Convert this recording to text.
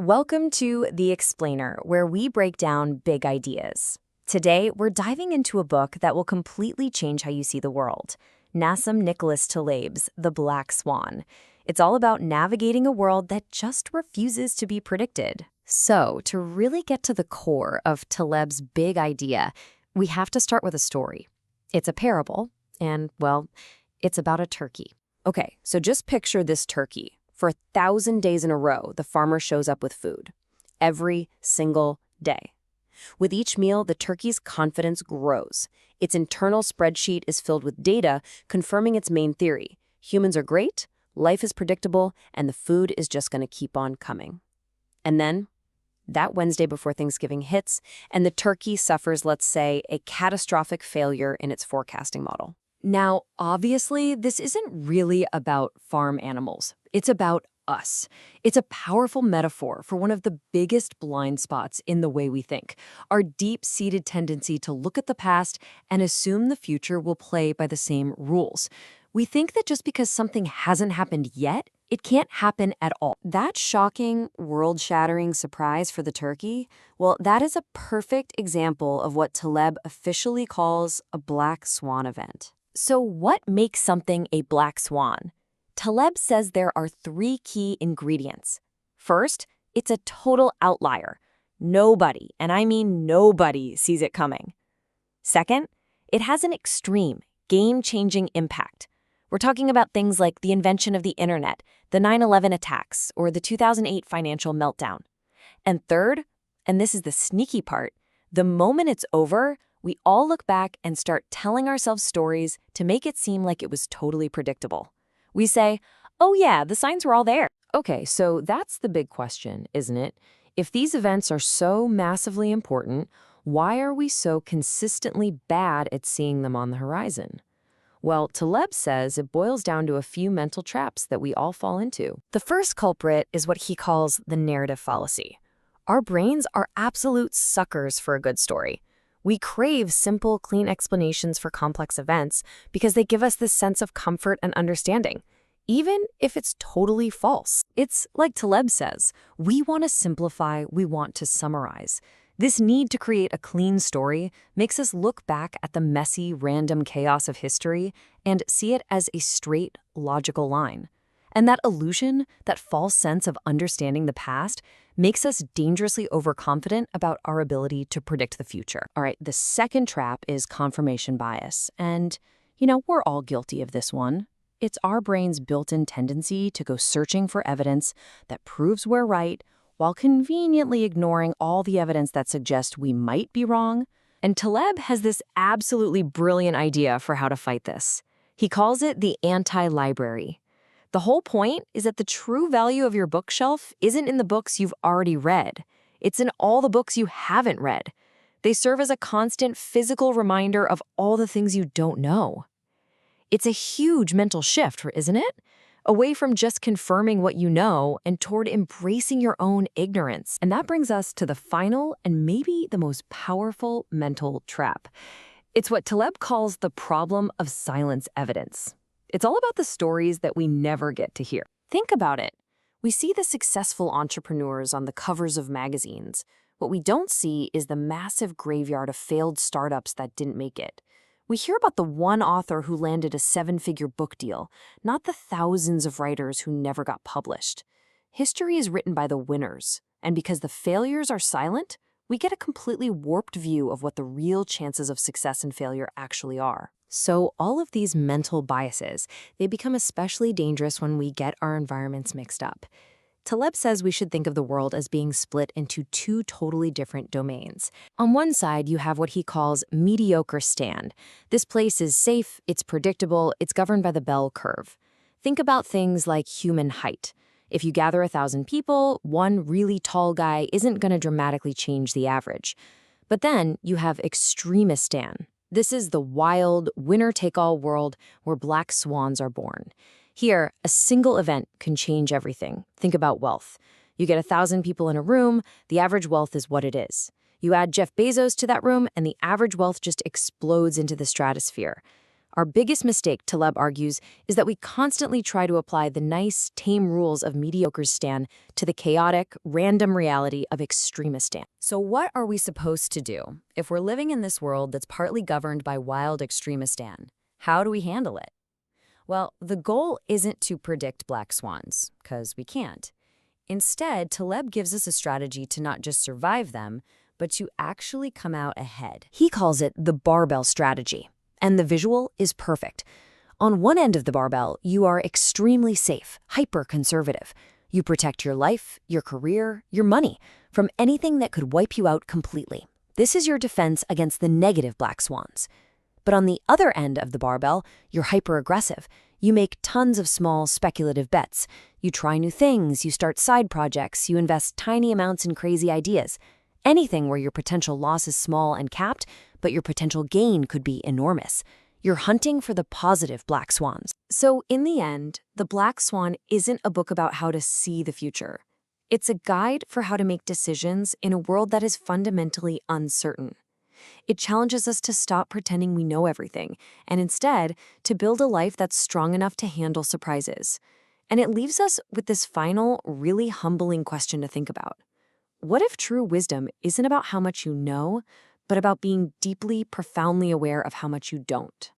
Welcome to The Explainer, where we break down big ideas. Today, we're diving into a book that will completely change how you see the world. Nassim Nicholas Taleb's The Black Swan. It's all about navigating a world that just refuses to be predicted. So, to really get to the core of Taleb's big idea, we have to start with a story. It's a parable, and, well, it's about a turkey. Okay, so just picture this turkey. For 1,000 days in a row, the farmer shows up with food. Every single day. With each meal, the turkey's confidence grows. Its internal spreadsheet is filled with data confirming its main theory. Humans are great, life is predictable, and the food is just going to keep on coming. And then, that Wednesday before Thanksgiving hits, and the turkey suffers, let's say, a catastrophic failure in its forecasting model. Now, obviously, this isn't really about farm animals. It's about us. It's a powerful metaphor for one of the biggest blind spots in the way we think, our deep-seated tendency to look at the past and assume the future will play by the same rules. We think that just because something hasn't happened yet, it can't happen at all. That shocking, world-shattering surprise for the turkey, well, that is a perfect example of what Taleb officially calls a black swan event. So what makes something a black swan? Taleb says there are 3 key ingredients. First, it's a total outlier. Nobody, and I mean nobody, sees it coming. Second, it has an extreme, game-changing impact. We're talking about things like the invention of the internet, the 9/11 attacks, or the 2008 financial meltdown. And third, and this is the sneaky part, the moment it's over, we all look back and start telling ourselves stories to make it seem like it was totally predictable. We say, oh yeah, the signs were all there. Okay, so that's the big question, isn't it? If these events are so massively important, why are we so consistently bad at seeing them on the horizon? Well, Taleb says it boils down to a few mental traps that we all fall into. The first culprit is what he calls the narrative fallacy. Our brains are absolute suckers for a good story. We crave simple, clean explanations for complex events because they give us this sense of comfort and understanding, even if it's totally false. It's like Taleb says, we want to simplify, we want to summarize. This need to create a clean story makes us look back at the messy, random chaos of history and see it as a straight, logical line. And that illusion, that false sense of understanding the past, makes us dangerously overconfident about our ability to predict the future. All right, the second trap is confirmation bias. And, we're all guilty of this one. It's our brain's built-in tendency to go searching for evidence that proves we're right while conveniently ignoring all the evidence that suggests we might be wrong. And Taleb has this absolutely brilliant idea for how to fight this. He calls it the anti-library. The whole point is that the true value of your bookshelf isn't in the books you've already read. It's in all the books you haven't read. They serve as a constant physical reminder of all the things you don't know. It's a huge mental shift, isn't it? Away from just confirming what you know and toward embracing your own ignorance. And that brings us to the final and maybe the most powerful mental trap. It's what Taleb calls the problem of silence evidence. It's all about the stories that we never get to hear. Think about it. We see the successful entrepreneurs on the covers of magazines. What we don't see is the massive graveyard of failed startups that didn't make it. We hear about the one author who landed a 7-figure book deal, not the thousands of writers who never got published. History is written by the winners, and because the failures are silent, we get a completely warped view of what the real chances of success and failure actually are. So all of these mental biases, they become especially dangerous when we get our environments mixed up. Taleb says we should think of the world as being split into 2 totally different domains. On one side, you have what he calls mediocre stand. This place is safe, it's predictable, it's governed by the bell curve. Think about things like human height. If you gather 1,000 people, one really tall guy isn't going to dramatically change the average. But then you have extremistan. This is the wild, winner-take-all world where black swans are born. Here, a single event can change everything. Think about wealth. You get 1,000 people in a room, the average wealth is what it is. You add Jeff Bezos to that room, and the average wealth just explodes into the stratosphere. Our biggest mistake, Taleb argues, is that we constantly try to apply the nice, tame rules of mediocre Stan to the chaotic, random reality of extremist Stan. So what are we supposed to do if we're living in this world that's partly governed by wild extremist Stan? How do we handle it? Well, the goal isn't to predict black swans, because we can't. Instead, Taleb gives us a strategy to not just survive them, but to actually come out ahead. He calls it the barbell strategy. And the visual is perfect. On one end of the barbell, you are extremely safe, hyper-conservative. You protect your life, your career, your money from anything that could wipe you out completely. This is your defense against the negative black swans. But on the other end of the barbell, you're hyper-aggressive. You make tons of small, speculative bets. You try new things, you start side projects, you invest tiny amounts in crazy ideas. Anything where your potential loss is small and capped, but your potential gain could be enormous. You're hunting for the positive black swans. So in the end, The Black Swan isn't a book about how to see the future. It's a guide for how to make decisions in a world that is fundamentally uncertain. It challenges us to stop pretending we know everything, and instead, to build a life that's strong enough to handle surprises. And it leaves us with this final, really humbling question to think about. What if true wisdom isn't about how much you know, but about being deeply, profoundly aware of how much you don't?